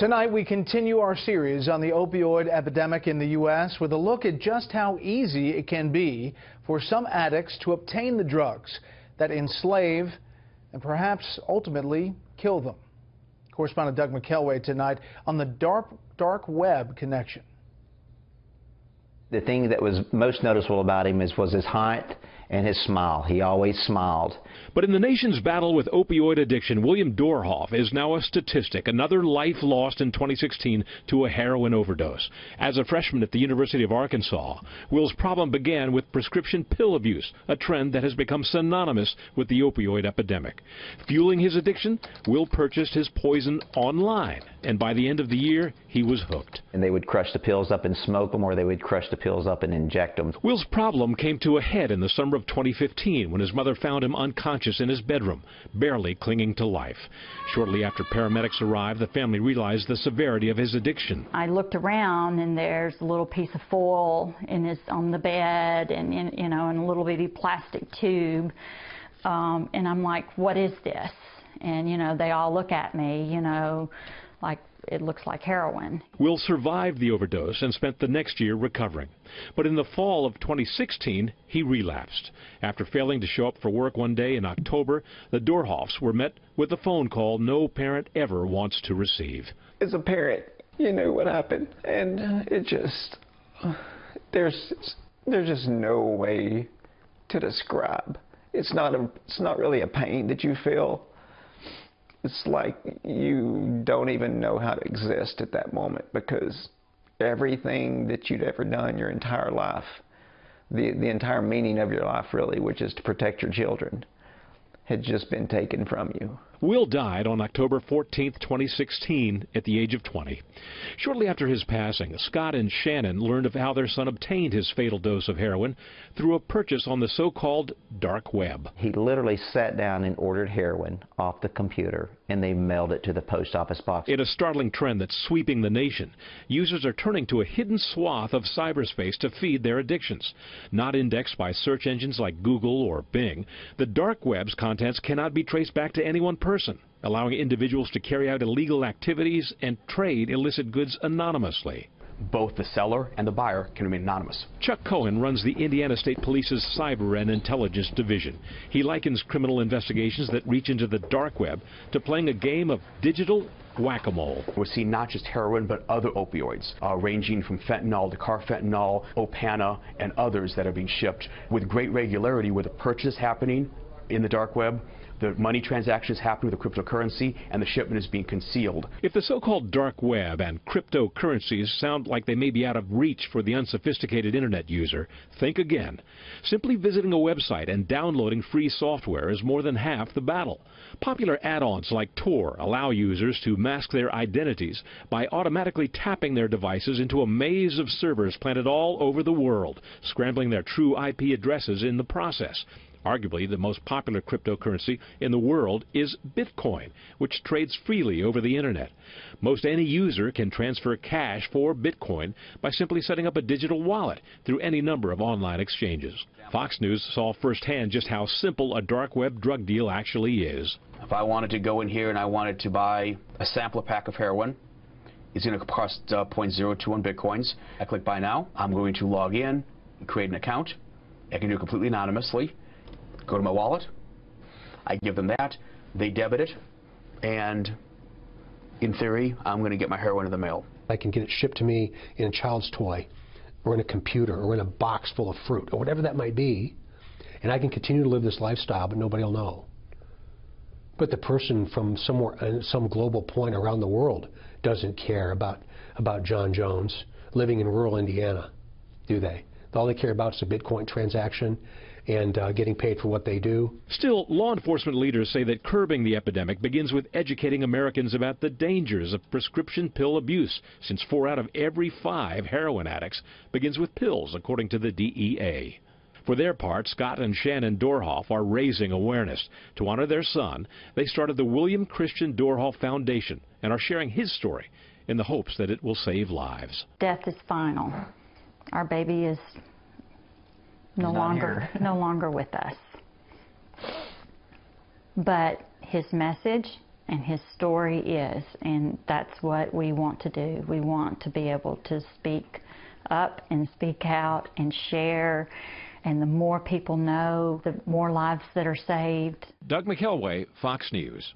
Tonight, we continue our series on the opioid epidemic in the U.S. with a look at just how easy it can be for some addicts to obtain the drugs that enslave and perhaps ultimately kill them. Correspondent Doug McKelway tonight on the dark web connection. The thing that was most noticeable about him was his height and his smile. He always smiled. But in the nation's battle with opioid addiction, William Dorhoff is now a statistic, another life lost in 2016 to a heroin overdose. As a freshman at the University of Arkansas, Will's problem began with prescription pill abuse, a trend that has become synonymous with the opioid epidemic. Fueling his addiction, Will purchased his poison online, and by the end of the year, he was hooked. And they would crush the pills up and smoke them, or they would crush the pills up and inject them. Will's problem came to a head in the summer of 2015 when his mother found him unconscious in his bedroom, barely clinging to life. Shortly after paramedics arrived, the family realized the severity of his addiction. I looked around and there's a little piece of foil on the bed and in a little bitty plastic tube. And I'm like, what is this? And they all look at me, like it looks like heroin. Will survived the overdose and spent the next year recovering. But in the fall of 2016, he relapsed. After failing to show up for work one day in October, the Dorhoffs were met with a phone call no parent ever wants to receive. As a parent, you know what happened, and it just, there's just no way to describe. It's not really a pain that you feel. It's like you don't even know how to exist at that moment, because everything that you'd ever done your entire life, the entire meaning of your life really, which is to protect your children, had just been taken from you. Will died on October 14, 2016, at the age of 20. Shortly after his passing, Scott and Shannon learned of how their son obtained his fatal dose of heroin through a purchase on the so-called dark web. He literally sat down and ordered heroin off the computer, and they mailed it to the post office box. In a startling trend that's sweeping the nation, users are turning to a hidden swath of cyberspace to feed their addictions. Not indexed by search engines like Google or Bing, the dark web's contents cannot be traced back to any one person, allowing individuals to carry out illegal activities and trade illicit goods anonymously. Both the seller and the buyer can remain anonymous. Chuck Cohen runs the Indiana State Police's Cyber and Intelligence Division. He likens criminal investigations that reach into the dark web to playing a game of digital whack-a-mole. We're seeing not just heroin, but other opioids, ranging from fentanyl to carfentanil, Opana, and others that are being shipped with great regularity, where the purchase is happening in the dark web, the money transactions happen with the cryptocurrency, and the shipment is being concealed. If the so-called dark web and cryptocurrencies sound like they may be out of reach for the unsophisticated internet user, think again. Simply visiting a website and downloading free software is more than half the battle. Popular add-ons like Tor allow users to mask their identities by automatically tapping their devices into a maze of servers planted all over the world, scrambling their true IP addresses in the process. Arguably, the most popular cryptocurrency in the world is Bitcoin, which trades freely over the internet. Most any user can transfer cash for Bitcoin by simply setting up a digital wallet through any number of online exchanges. Fox News saw firsthand just how simple a dark web drug deal actually is. If I wanted to go in here and I wanted to buy a sampler pack of heroin, it's going to cost 0.021 Bitcoins. I click buy now. I'm going to log in, create an account. I can do it completely anonymously. Go to my wallet, I give them that, they debit it, and in theory, I'm going to get my heroin in the mail. I can get it shipped to me in a child's toy, or in a computer, or in a box full of fruit, or whatever that might be, and I can continue to live this lifestyle, but nobody will know. But the person from somewhere, some global point around the world doesn't care about John Jones living in rural Indiana, do they? All they care about is a Bitcoin transaction and getting paid for what they do. Still, law enforcement leaders say that curbing the epidemic begins with educating Americans about the dangers of prescription pill abuse, since 4 out of every 5 heroin addicts begins with pills, according to the DEA. For their part, Scott and Shannon Dorhoff are raising awareness. To honor their son, they started the William Christian Dorhoff Foundation and are sharing his story in the hopes that it will save lives. Death is final. Our baby is no longer with us. But his message and his story is, and that's what we want to do. We want to be able to speak up and speak out and share, and the more people know, the more lives that are saved. Doug McKelway, Fox News.